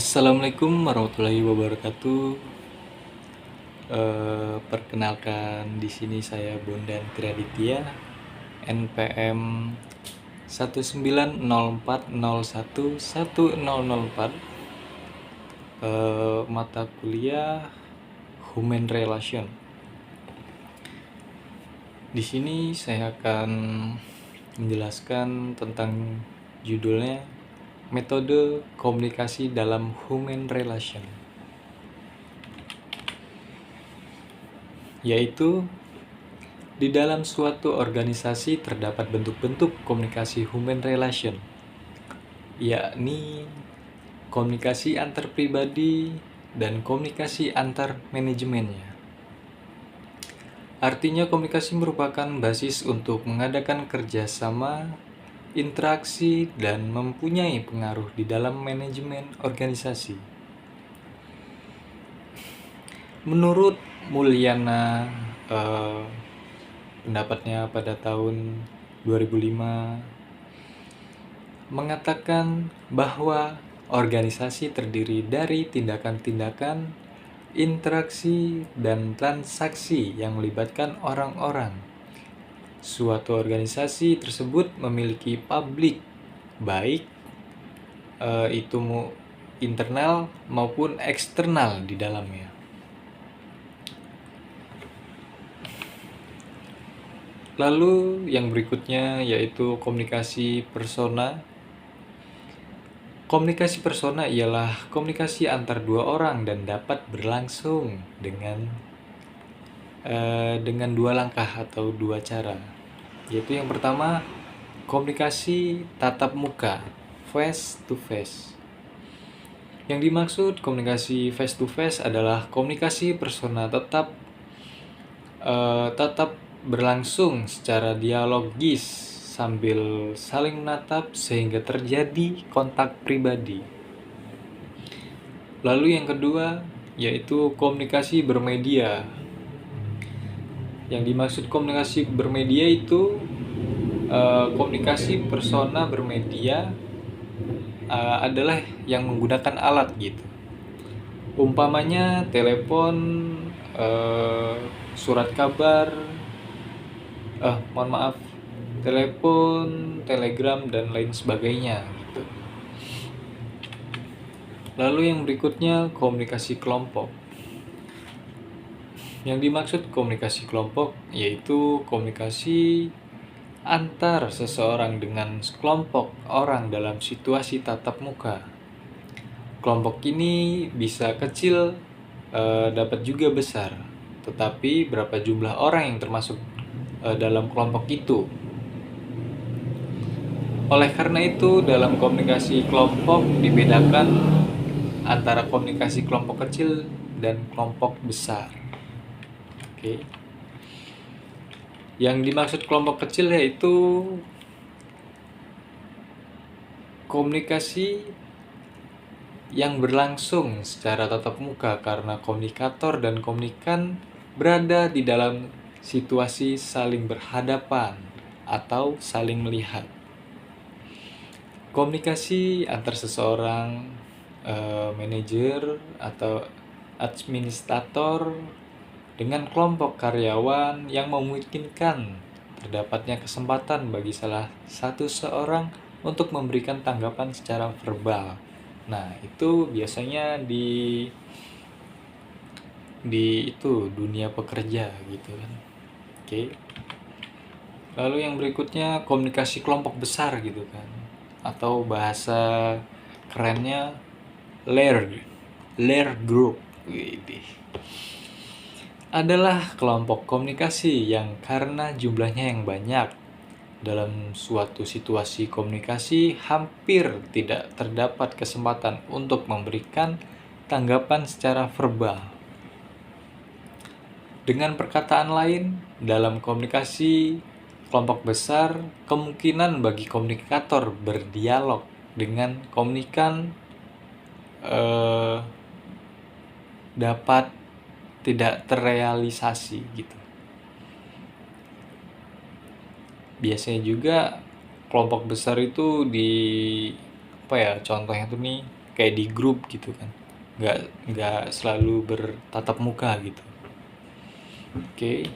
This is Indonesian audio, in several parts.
Assalamualaikum warahmatullahi wabarakatuh. Perkenalkan di sini saya Bondan Triaditya, NPM 19040110004, mata kuliah Human Relation. Di sini saya akan menjelaskan tentang judulnya Metode Komunikasi dalam Human Relation, yaitu di dalam suatu organisasi terdapat bentuk-bentuk komunikasi human relation, yakni komunikasi antar pribadi dan komunikasi antar manajemennya. Artinya komunikasi merupakan basis untuk mengadakan kerjasama, interaksi, dan mempunyai pengaruh di dalam manajemen organisasi. Menurut Mulyana, pendapatnya pada tahun 2005 mengatakan bahwa organisasi terdiri dari tindakan-tindakan, interaksi, dan transaksi yang melibatkan orang-orang. Suatu organisasi tersebut memiliki publik, baik itu internal maupun eksternal di dalamnya. Lalu yang berikutnya yaitu komunikasi persona. Komunikasi persona ialah komunikasi antar dua orang dan dapat berlangsung dengan dua langkah atau dua cara. Yaitu yang pertama, komunikasi tatap muka, face to face. Yang dimaksud komunikasi face to face adalah komunikasi persona tetap berlangsung secara dialogis sambil saling menatap sehingga terjadi kontak pribadi. Lalu yang kedua yaitu komunikasi bermedia. Yang dimaksud komunikasi bermedia itu komunikasi persona bermedia adalah yang menggunakan alat gitu. Umpamanya telepon, surat kabar, telepon, telegram, dan lain sebagainya gitu. Lalu yang berikutnya komunikasi kelompok. Yang dimaksud komunikasi kelompok yaitu komunikasi antar seseorang dengan sekelompok orang dalam situasi tatap muka. Kelompok ini bisa kecil, dapat juga besar, tetapi berapa jumlah orang yang termasuk dalam kelompok itu. Oleh karena itu, dalam komunikasi kelompok dibedakan antara komunikasi kelompok kecil dan kelompok besar. Oke. Yang dimaksud kelompok kecil yaitu komunikasi yang berlangsung secara tatap muka karena komunikator dan komunikan berada di dalam situasi saling berhadapan atau saling melihat. Komunikasi antar seseorang manajer atau administrator dengan kelompok karyawan yang memungkinkan terdapatnya kesempatan bagi salah satu seorang untuk memberikan tanggapan secara verbal. Nah, itu biasanya di itu dunia pekerja gitu kan. Oke. Lalu yang berikutnya komunikasi kelompok besar gitu kan. Atau bahasa kerennya layer group gitu. Adalah kelompok komunikasi yang karena jumlahnya yang banyak dalam suatu situasi komunikasi hampir tidak terdapat kesempatan untuk memberikan tanggapan secara verbal. Dengan perkataan lain, dalam komunikasi kelompok besar, kemungkinan bagi komunikator berdialog dengan komunikan dapat tidak terrealisasi gitu. Biasanya juga kelompok besar itu contohnya tuh nih kayak di grup gitu kan, nggak selalu bertatap muka gitu. Oke,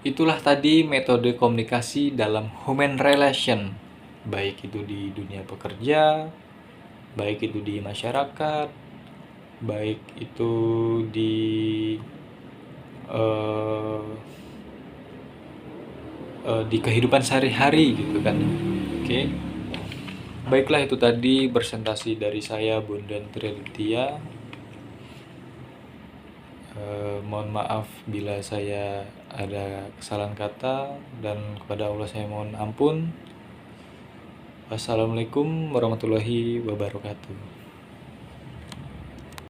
itulah tadi metode komunikasi dalam human relation, baik itu di dunia pekerja, baik itu di masyarakat, baik itu eh, di kehidupan sehari-hari gitu kan. Oke, baiklah itu tadi presentasi dari saya Bondan Triaditya. Mohon maaf bila saya ada kesalahan kata, dan kepada Allah saya mohon ampun. Wassalamualaikum warahmatullahi wabarakatuh.